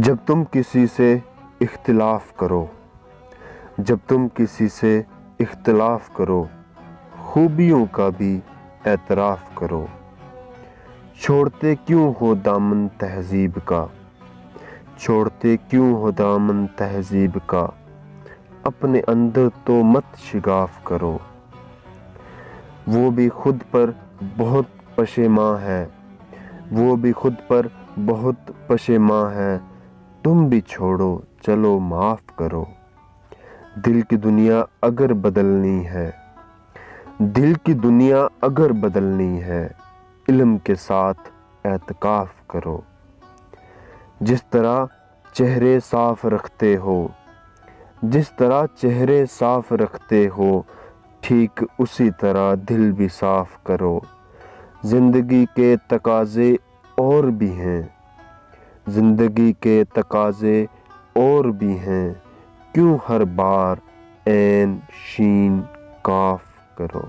جب تم کسی سے اختلاف کرو، جب تم کسی سے اختلاف کرو، خوبیوں کا بھی اعتراف کرو۔ چھوڑتے کیوں ہو دامن تہذیب کا، چھوڑتے کیوں ہو دامن تہذیب کا، اپنے اندر تو مت شگاف کرو۔ وہ بھی خود پر بہت پشیماں ہے، وہ بھی خود پر بہت پشیماں ہے، تم بھی چھوڑو چلو معاف کرو۔ دل کی دنیا اگر بدلنی ہے، دل کی دنیا اگر بدلنی ہے، علم کے ساتھ اعتکاف کرو۔ جس طرح چہرے صاف رکھتے ہو، جس طرح چہرے صاف رکھتے ہو، ٹھیک اسی طرح دل بھی صاف کرو۔ زندگی کے تقاضے اور بھی ہیں، زندگی کے تقاضے اور بھی ہیں، کیوں ہر بار عین شین کاف کرو۔